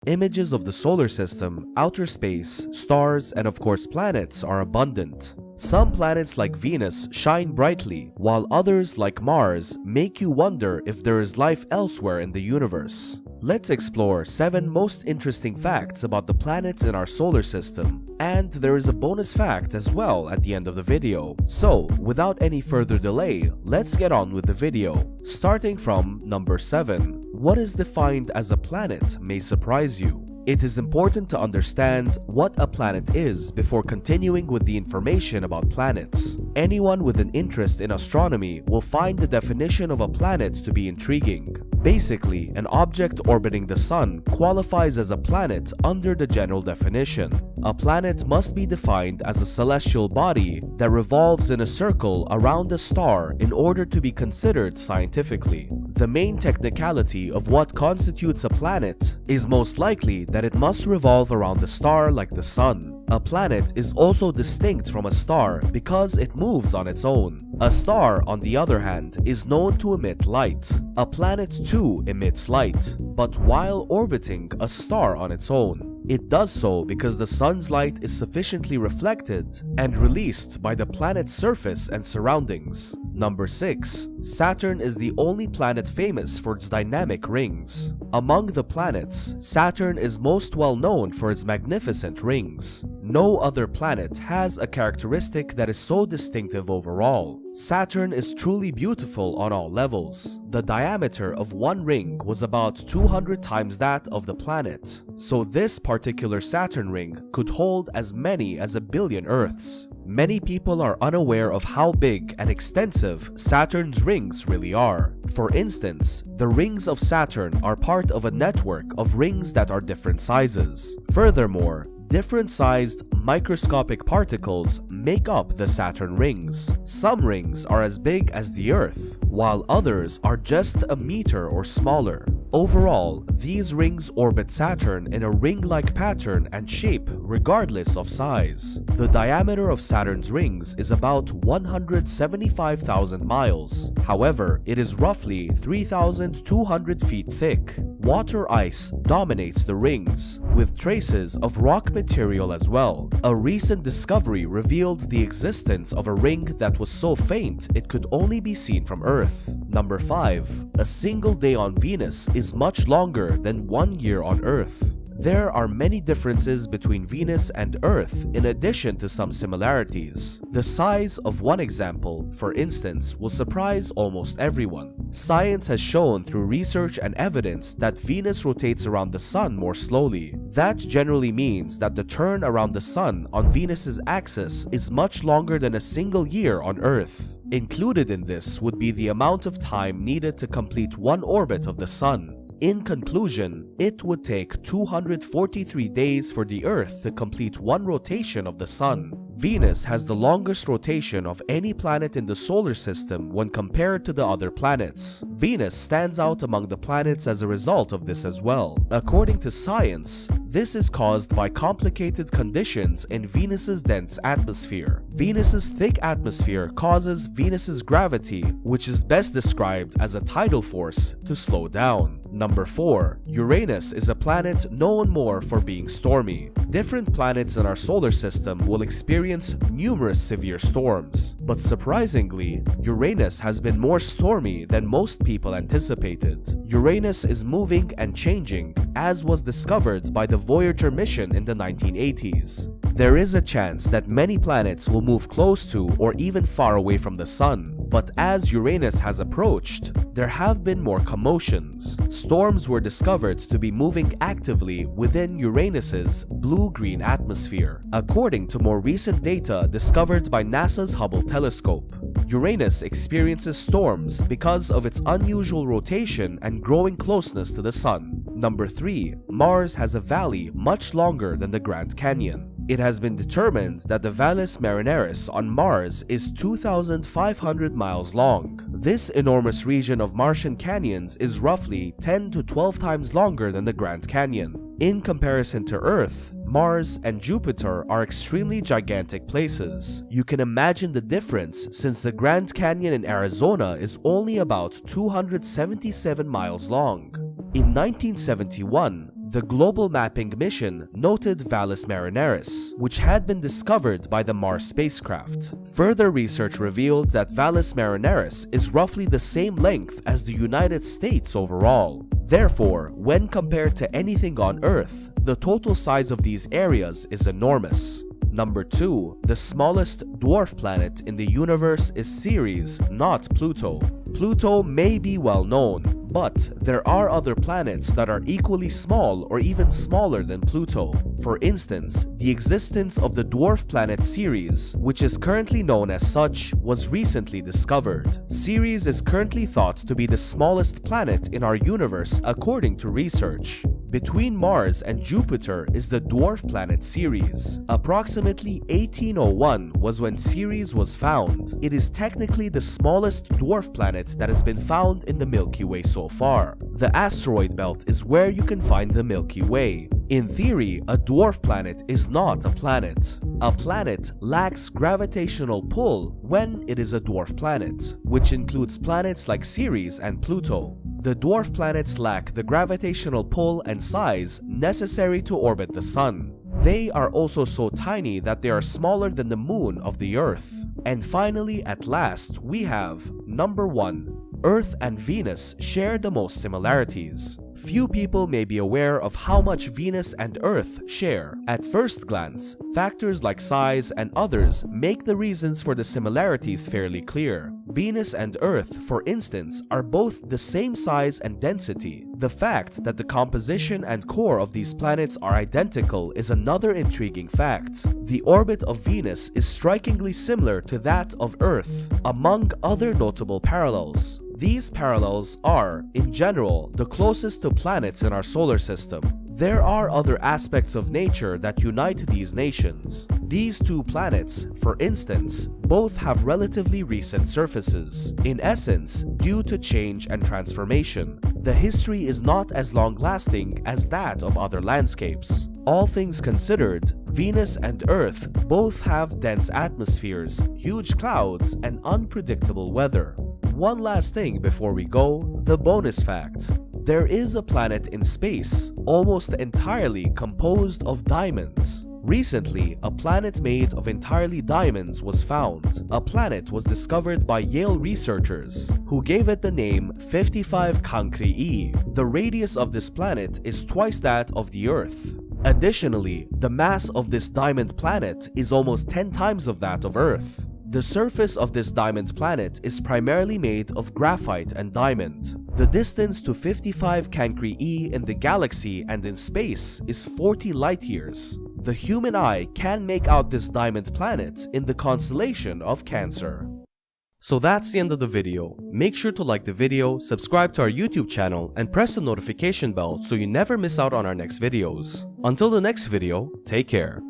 Images of the solar system, outer space, stars, and of course planets are abundant. Some planets like Venus shine brightly, while others like Mars make you wonder if there is life elsewhere in the universe. Let's explore 7 most interesting facts about the planets in our solar system, and there is a bonus fact as well at the end of the video. So, without any further delay, let's get on with the video. Starting from number 7. What is defined as a planet may surprise you. It is important to understand what a planet is before continuing with the information about planets. Anyone with an interest in astronomy will find the definition of a planet to be intriguing. Basically, an object orbiting the sun qualifies as a planet under the general definition. A planet must be defined as a celestial body that revolves in a circle around a star in order to be considered scientifically. The main technicality of what constitutes a planet is most likely that it must revolve around a star like the sun. A planet is also distinct from a star because it moves on its own. A star, on the other hand, is known to emit light. A planet too emits light, but while orbiting a star on its own. It does so because the sun's light is sufficiently reflected and released by the planet's surface and surroundings. Number 6. Saturn is the only planet famous for its dynamic rings. Among the planets, Saturn is most well known for its magnificent rings. No other planet has a characteristic that is so distinctive overall. Saturn is truly beautiful on all levels. The diameter of one ring was about 200 times that of the planet, so this particular Saturn ring could hold as many as 1 billion Earths. Many people are unaware of how big and extensive Saturn's rings really are. For instance, the rings of Saturn are part of a network of rings that are different sizes. Furthermore, different sized microscopic particles make up the Saturn rings. Some rings are as big as the Earth, while others are just a meter or smaller. Overall, these rings orbit Saturn in a ring-like pattern and shape regardless of size. The diameter of Saturn's rings is about 175,000 miles. However, it is roughly 3,200 feet thick. Water ice dominates the rings, with traces of rock material as well. A recent discovery revealed the existence of a ring that was so faint it could only be seen from Earth. Number 5. A single day on Venus is much longer than 1 year on Earth. There are many differences between Venus and Earth in addition to some similarities. The size of one example, for instance, will surprise almost everyone. Science has shown through research and evidence that Venus rotates around the Sun more slowly. That generally means that the turn around the Sun on Venus's axis is much longer than a single year on Earth. Included in this would be the amount of time needed to complete one orbit of the Sun. In conclusion, it would take 243 days for the Earth to complete one rotation of the Sun. Venus has the longest rotation of any planet in the solar system when compared to the other planets. Venus stands out among the planets as a result of this as well. According to science, this is caused by complicated conditions in Venus's dense atmosphere. Venus's thick atmosphere causes Venus's gravity, which is best described as a tidal force, to slow down. Number 4. Uranus is a planet known more for being stormy. Different planets in our solar system will experience numerous severe storms, but surprisingly, Uranus has been more stormy than most people anticipated. Uranus is moving and changing, as was discovered by the Voyager mission in the 1980s. There is a chance that many planets will move close to or even far away from the Sun, but as Uranus has approached, there have been more commotions. Storms were discovered to be moving actively within Uranus's blue-green atmosphere, according to more recent data discovered by NASA's Hubble telescope. Uranus experiences storms because of its unusual rotation and growing closeness to the Sun. Number 3. Mars has a valley much longer than the Grand Canyon. It has been determined that the Valles Marineris on Mars is 2,500 miles long. This enormous region of Martian canyons is roughly 10 to 12 times longer than the Grand Canyon. In comparison to Earth, Mars and Jupiter are extremely gigantic places. You can imagine the difference since the Grand Canyon in Arizona is only about 277 miles long. In 1971, The global mapping mission noted Valles Marineris, which had been discovered by the Mars spacecraft. Further research revealed that Valles Marineris is roughly the same length as the United States overall. Therefore, when compared to anything on Earth, the total size of these areas is enormous. Number 2. The smallest dwarf planet in the universe is Ceres, not Pluto. Pluto may be well known, but there are other planets that are equally small or even smaller than Pluto. For instance, the existence of the dwarf planet Ceres, which is currently known as such, was recently discovered. Ceres is currently thought to be the smallest planet in our universe according to research. Between Mars and Jupiter is the dwarf planet Ceres. Approximately 1801 was when Ceres was found. It is technically the smallest dwarf planet that has been found in the Milky Way so far. The asteroid belt is where you can find the Milky Way. In theory, a dwarf planet is not a planet. A planet lacks gravitational pull when it is a dwarf planet, which includes planets like Ceres and Pluto. The dwarf planets lack the gravitational pull and size necessary to orbit the Sun. They are also so tiny that they are smaller than the moon of the Earth. And finally, at last, we have number 1. Earth and Venus share the most similarities. Few people may be aware of how much Venus and Earth share. At first glance, factors like size and others make the reasons for the similarities fairly clear. Venus and Earth, for instance, are both the same size and density. The fact that the composition and core of these planets are identical is another intriguing fact. The orbit of Venus is strikingly similar to that of Earth, among other notable parallels. These parallels are, in general, the closest to planets in our solar system. There are other aspects of nature that unite these nations. These two planets, for instance, both have relatively recent surfaces, in essence, due to change and transformation. The history is not as long-lasting as that of other landscapes. All things considered, Venus and Earth both have dense atmospheres, huge clouds, and unpredictable weather. One last thing before we go, the bonus fact. There is a planet in space, almost entirely composed of diamonds. Recently, a planet made of entirely diamonds was found. A planet was discovered by Yale researchers, who gave it the name 55 Cancri. The radius of this planet is twice that of the Earth. Additionally, the mass of this diamond planet is almost 10 times of that of Earth. The surface of this diamond planet is primarily made of graphite and diamond. The distance to 55 Cancri in the galaxy and in space is 40 light years. The human eye can make out this diamond planet in the constellation of Cancer. So that's the end of the video. Make sure to like the video, subscribe to our YouTube channel, and press the notification bell so you never miss out on our next videos. Until the next video, take care.